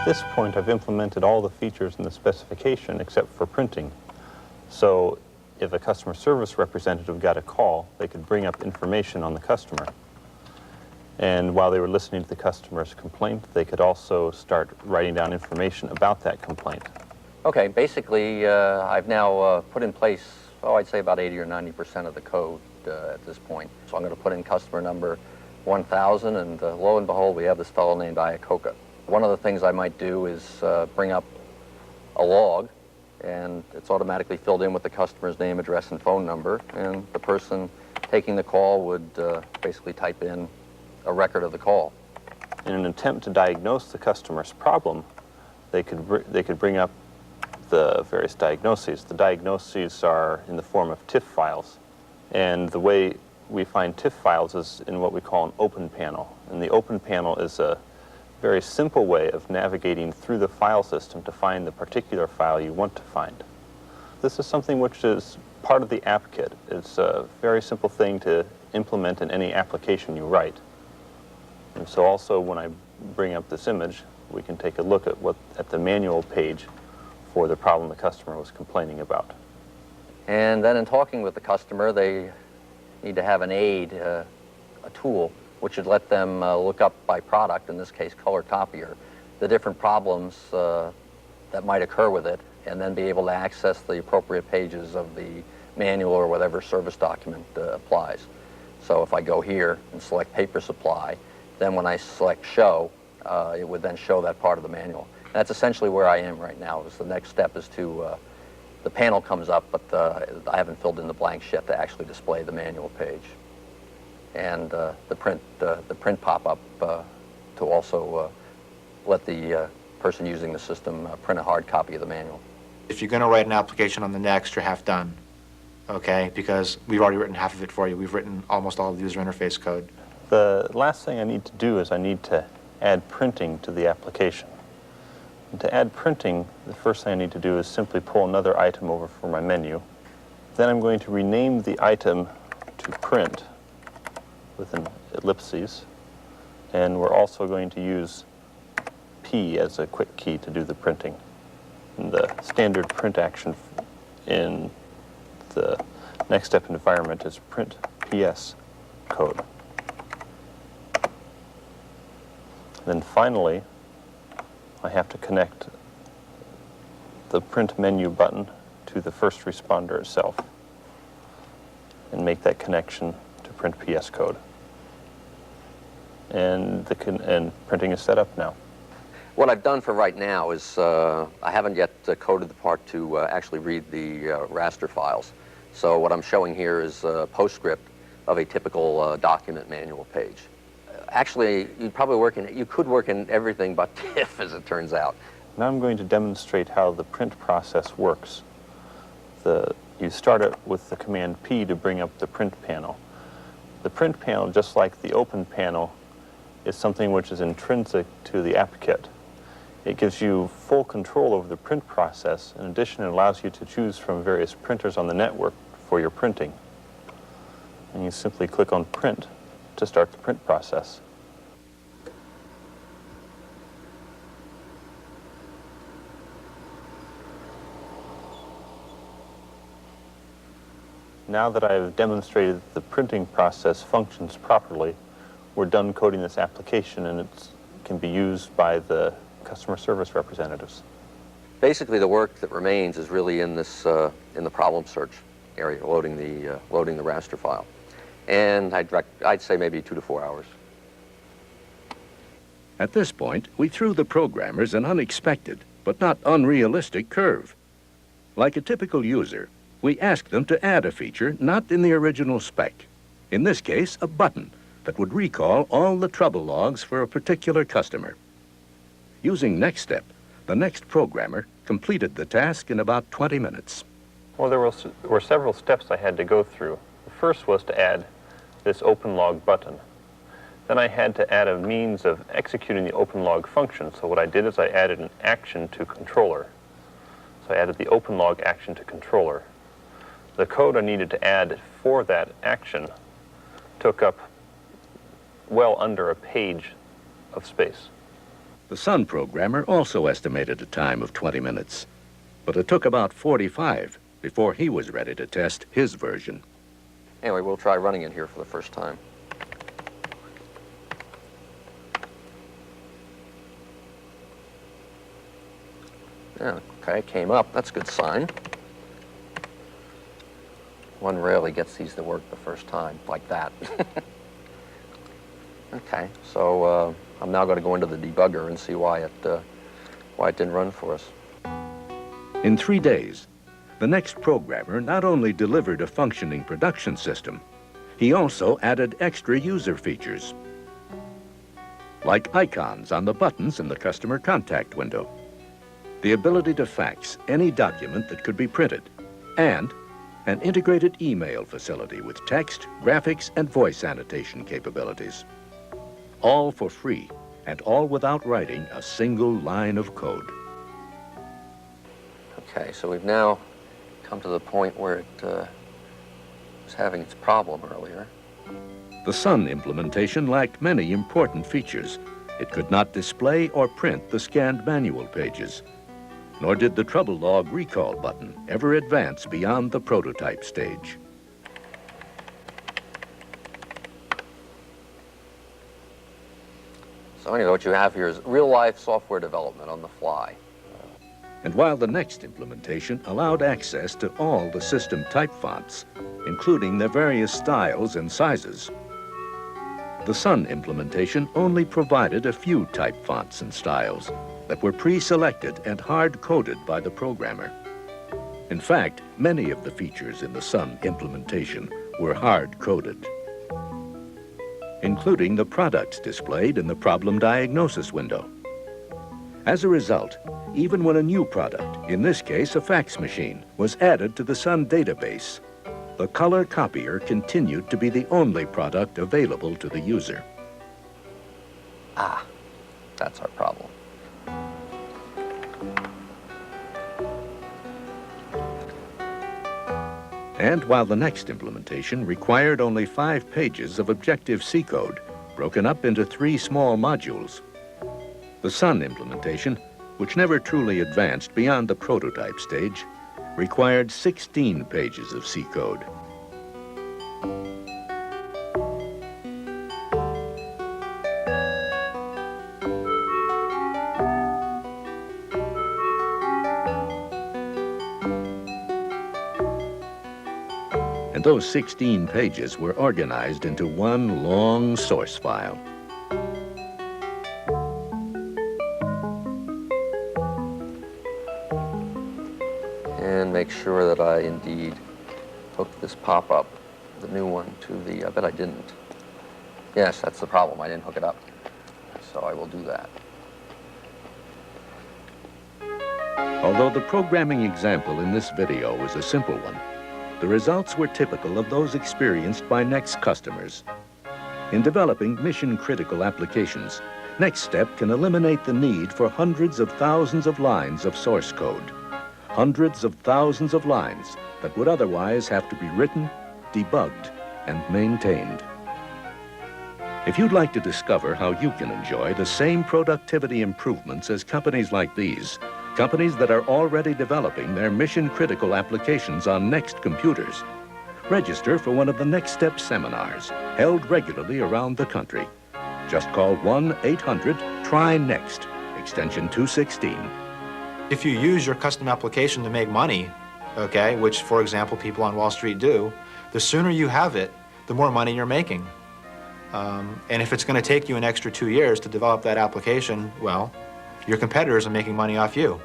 this point, I've implemented all the features in the specification except for printing. So if a customer service representative got a call, they could bring up information on the customer. And while they were listening to the customer's complaint, they could also start writing down information about that complaint. Okay, basically, I've now put in place, I'd say about 80 or 90% of the code at this point. So I'm going to put in customer number 1000, and lo and behold, we have this fellow named Iacocca. One of the things I might do is bring up a log, and it's automatically filled in with the customer's name, address, and phone number, and the person taking the call would basically type in a record of the call. In an attempt to diagnose the customer's problem, they could bring up the various diagnoses. The diagnoses are in the form of TIFF files, and the way we find TIFF files is in what we call an open panel. And the open panel is a very simple way of navigating through the file system to find the particular file you want to find. This is something which is part of the app kit. It's a very simple thing to implement in any application you write. And so also when I bring up this image, we can take a look at the manual page for the problem the customer was complaining about. And then in talking with the customer, they need to have an aid, a tool, which should let them look up by product, in this case color copier, the different problems that might occur with it, and then be able to access the appropriate pages of the manual or whatever service document applies. So if I go here and select paper supply, then when I select show, it would then show that part of the manual. That's essentially where I am right now. The next step is to, the panel comes up, but I haven't filled in the blanks yet to actually display the manual page. And the print pop-up to also let the person using the system print a hard copy of the manual. If you're going to write an application on the Next, you're half done, okay? Because we've already written half of it for you. We've written almost all of the user interface code. The last thing I need to do is I need to add printing to the application. And to add printing, the first thing I need to do is simply pull another item over from my menu. Then I'm going to rename the item to print with an ellipses, and we're also going to use P as a quick key to do the printing. And the standard print action in the next step environment is print PS code. Then finally, I have to connect the print menu button to the first responder itself and make that connection to print PS code. And printing is set up now. What I've done for right now is I haven't yet coded the part to actually read the raster files. So what I'm showing here is a postscript of a typical document manual page. Actually, you could work in everything but TIFF, as it turns out. Now I'm going to demonstrate how the print process works. You start it with the command P to bring up the print panel. The print panel, just like the open panel, is something which is intrinsic to the app kit. It gives you full control over the print process. In addition, it allows you to choose from various printers on the network for your printing. And you simply click on print to start the print process. Now that I've demonstrated that the printing process functions properly, we're done coding this application, and it can be used by the customer service representatives. Basically, the work that remains is really in this in the problem search area, loading the raster file, and I'd say maybe 2 to 4 hours. At this point, we threw the programmers an unexpected but not unrealistic curve. Like a typical user, we asked them to add a feature not in the original spec. In this case, a button that would recall all the trouble logs for a particular customer. Using NextStep, the Next programmer completed the task in about 20 minutes. Well, there were several steps I had to go through. The first was to add this OpenLog button. Then I had to add a means of executing the OpenLog function. So what I did is I added an action to controller. So I added the OpenLog action to controller. The code I needed to add for that action took up well under a page of space. The Sun programmer also estimated a time of 20 minutes, but it took about 45 before he was ready to test his version. Anyway, we'll try running it here for the first time. Yeah, okay, it came up. That's a good sign. One rarely gets these to work the first time, like that. Okay, so I'm now going to go into the debugger and see why it didn't run for us. In 3 days, the NeXT programmer not only delivered a functioning production system, he also added extra user features, like icons on the buttons in the customer contact window, the ability to fax any document that could be printed, and an integrated email facility with text, graphics, and voice annotation capabilities. All for free, and all without writing a single line of code. Okay, so we've now come to the point where it was having its problem earlier. The Sun implementation lacked many important features. It could not display or print the scanned manual pages, nor did the trouble log recall button ever advance beyond the prototype stage. So anyway, what you have here is real-life software development on the fly. And while the NeXT implementation allowed access to all the system type fonts, including their various styles and sizes, the Sun implementation only provided a few type fonts and styles that were pre-selected and hard-coded by the programmer. In fact, many of the features in the Sun implementation were hard-coded, including the products displayed in the problem diagnosis window. As a result, even when a new product, in this case a fax machine, was added to the Sun database, the color copier continued to be the only product available to the user. Ah, that's our problem. And while the NeXT implementation required only 5 pages of Objective-C code, broken up into 3 small modules, the Sun implementation, which never truly advanced beyond the prototype stage, required 16 pages of C code. And those 16 pages were organized into one long source file. And make sure that I indeed hooked this pop-up, the new one, to the, I bet I didn't. Yes, that's the problem, I didn't hook it up. So I will do that. Although the programming example in this video was a simple one, the results were typical of those experienced by NeXT customers. In developing mission-critical applications, NeXTSTEP can eliminate the need for hundreds of thousands of lines of source code. Hundreds of thousands of lines that would otherwise have to be written, debugged, and maintained. If you'd like to discover how you can enjoy the same productivity improvements as companies like these, companies that are already developing their mission-critical applications on NeXT computers, register for one of the NeXTSTEP seminars held regularly around the country. Just call 1-800-TRY-NeXT, extension 216. If you use your custom application to make money, okay, which, for example, people on Wall Street do, the sooner you have it, the more money you're making. And if it's going to take you an extra 2 years to develop that application, well, your competitors are making money off you.